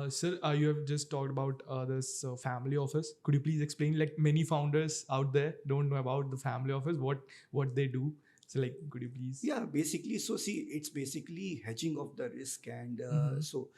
Sir, you have just talked about this family office. Could you please explain? Like many founders out there don't know about the family office. What they do. So like, could you please? Yeah, basically, so see, it's basically hedging of the risk, and Mm-hmm. so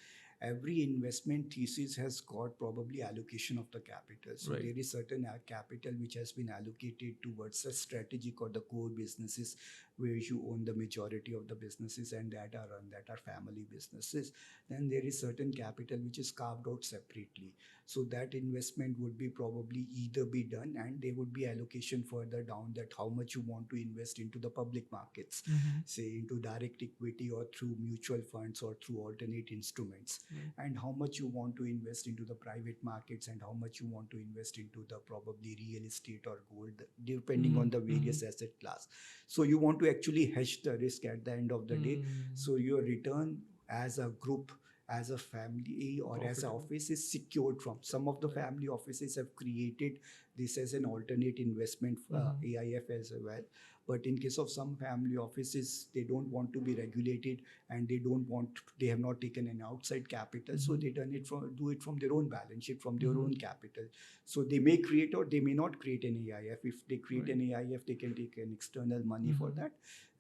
every investment thesis has got probably allocation of the capital. So Right. there is certain capital which has been allocated towards the strategic or the core businesses where you own the majority of the businesses and that are run, that are family businesses. Then there is certain capital which is carved out separately. So that investment would be probably either be done and there would be allocation further down that how much you want to invest into the public markets, Mm-hmm. say into direct equity or through mutual funds or through alternate instruments, Right. and how much you want to invest into the private markets and how much you want to invest into the probably real estate or gold, depending on the Mm-hmm. various asset class. So you want to actually hedge the risk at the end of the day, Mm-hmm. so your return as a group, as a family or as an Profitable. office is secured from. Some of the Right. family offices have created this as an alternate investment Mm-hmm. AIF as well. But in case of some family offices, they don't want to be regulated and they have not taken an outside capital, so Mm-hmm. they do it from their own balance sheet, from their Mm-hmm. own capital. So they may create or they may not create an AIF. If they create Right. an AIF, they can take an external money for Mm-hmm. that,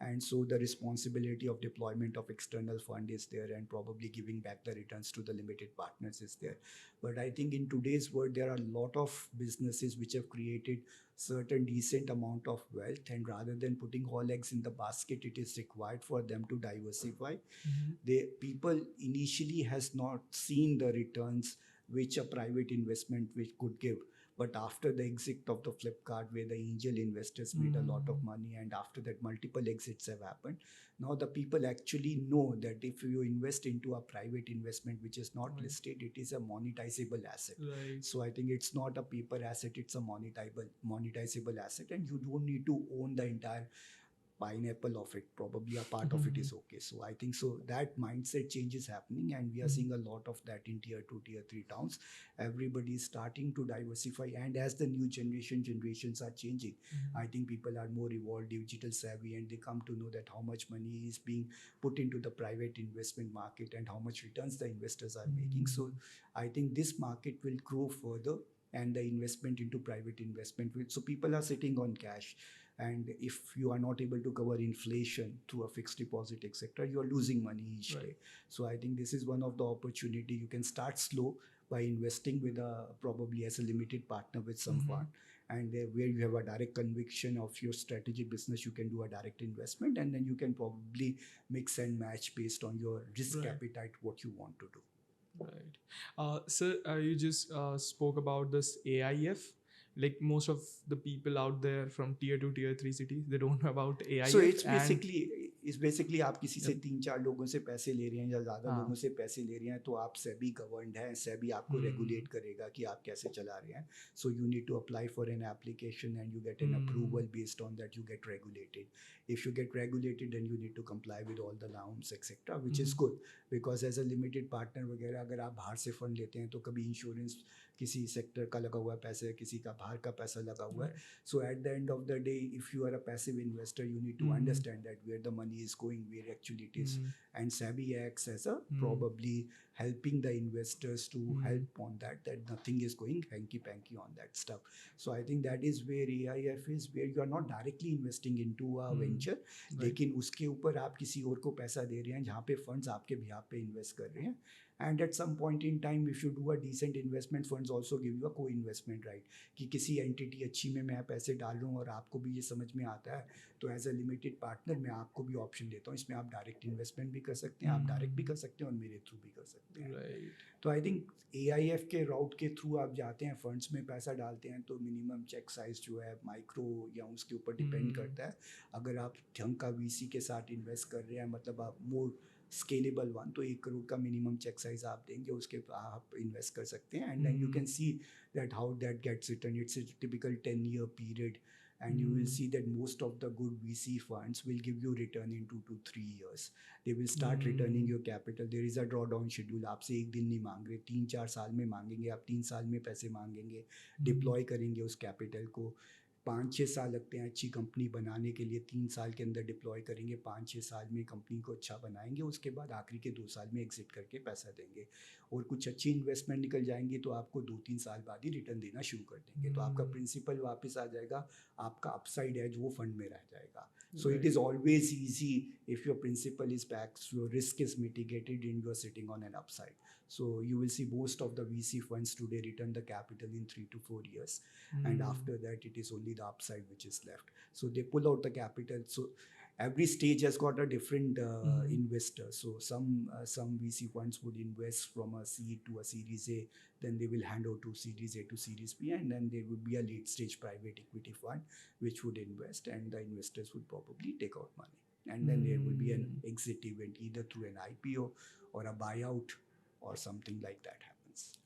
and so the responsibility of deployment of external fund is there and probably giving back the returns to the limited partners is there. But I think in today's world there are a lot of businesses which have created certain decent amount of wealth, and rather than putting all eggs in the basket, it is required for them to diversify. Mm-hmm. The people initially has not seen the returns which a private investment which could give, but after the exit of the Flipkart where the angel investors made a lot of Mm-hmm. money and after that multiple exits have happened, now the people actually know that if you invest into a private investment which is not Right. listed, it is a monetizable asset. Right. So I think it's not a paper asset, it's a monetizable asset, and you don't need to own the entire pineapple of it. Probably a part of it Mm-hmm. is okay. So I think so that mindset change is happening, and we are Mm-hmm. seeing a lot of that in tier 2, tier 3 towns. Everybody is starting to diversify, and as the new generations are changing, I think people are more evolved, digital savvy, and they come to know that how much money is being put into the private investment market and how much returns the investors are making. So Mm-hmm. I think this market will grow further, and the investment into private investment will, so people are sitting on cash, and if you are not able to cover inflation through a fixed deposit, etc., you are losing money each Right. day. So I think this is one of the opportunity. You can start slow by investing with a probably as a limited partner with some Mm-hmm. fund, and where you have a direct conviction of your strategic business, you can do a direct investment, and then you can probably mix and match based on your risk Right. appetite what you want to do. Right. Sir, you just spoke about this AIF. Like most of the people out there from tier 2, tier 3 cities, they don't know about so AIF. And it's basically आप किसी से yep. 3-4 लोगों से पैसे ले रहे हैं या ज़्यादा हाँ. लोगों से पैसे ले रहे हैं, तो आप सेबी गवर्नड है, सेबी आपको Hmm. रेगुलेट करेगा कि आप कैसे चला रहे हैं. So you need to apply for an application and you get an Hmm. Approval based on that, you get regulated. If you get regulated then you need to comply with all the norms etcetera, which is Mm-hmm. Good. Because as a limited partner वगैरह अगर आप बाहर से fund लेते हैं तो कभी insurance किसी सेक्टर का लगा हुआ है पैसे, किसी का बाहर का पैसा लगा हुआ है. Right. So at the end of the day, if you are a passive investor, you need to Mm-hmm. understand that where the money is going, where actually it is. Mm-hmm. And SEBI acts as a Mm-hmm. probably helping the investors to Mm-hmm. help on that nothing is going hanky panky on that stuff. So I think that is where AIF is, where you are not directly investing into a venture, Right. लेकिन उसके ऊपर आप किसी और को पैसा दे रहे हैं जहाँ पे फंड्स आपके बिहाफ पे इन्वेस्ट कर रहे हैं. And at some point in time, if you do a decent investment, funds also give you a co-investment right. कि किसी एंटिटी अच्छी में मैं पैसे डाल रहा हूँ और आपको भी ये समझ में आता है, तो एज अ लिमिटेड पार्टनर मैं आपको भी ऑप्शन देता हूँ, इसमें आप डायरेक्ट इन्वेस्टमेंट भी कर सकते हैं, आप डायरेक्ट भी कर सकते हैं और मेरे थ्रू भी कर सकते हैं. Right. तो आई थिंक AIF के राउट के थ्रू आप जाते हैं, फंड्स में पैसा डालते हैं, तो मिनिमम चेक साइज जो है माइक्रो या उसके ऊपर डिपेंड करता है. अगर आप ढंग का VC के साथ इन्वेस्ट कर रहे हैं, मतलब आप मोर स्केलेबल वन, तो 1 करोड़ का मिनिमम चेक साइज आप देंगे, उसके आप इन्वेस्ट कर सकते हैं. And then you can see that how that gets returned. It's a typical 10-year period, and you will see that most of the good VC funds will give you return in 2 to 3 years. They will start returning your capital. There is a drawdown schedule. आपसे एक दिन नहीं मांग रहे, 3-4 साल में मांगेंगे, आप 3 साल में पैसे मांगेंगे, डिप्लॉय करेंगे उस कैपिटल को. 5-6 साल लगते हैं अच्छी कंपनी बनाने के लिए, 3 साल के अंदर डिप्लॉय करेंगे, 5-6 साल में कंपनी को अच्छा बनाएंगे, उसके बाद आखिरी के 2 साल में एग्जिट करके पैसा देंगे. और कुछ अच्छी इन्वेस्टमेंट निकल जाएंगी तो आपको 2-3 साल बाद ही रिटर्न देना शुरू कर देंगे, तो आपका प्रिंसिपल वापस आ जाएगा, आपका अपसाइड एज वो फंड में रह जाएगा. So it is always easy if your principal is back, so your risk is mitigated and you are sitting on an upside. So you will see most of the VC funds today return the capital in 3 to 4 years, and after that it is only the upside which is left. So they pull out the capital. So every stage has got a different investor. So some VC funds would invest from a seed to a Series A, then they will hand over to Series A to Series B, and then there would be a late stage private equity fund which would invest, and the investors would probably take out money, and then there will be an exit event either through an IPO or a buyout or something like that happens.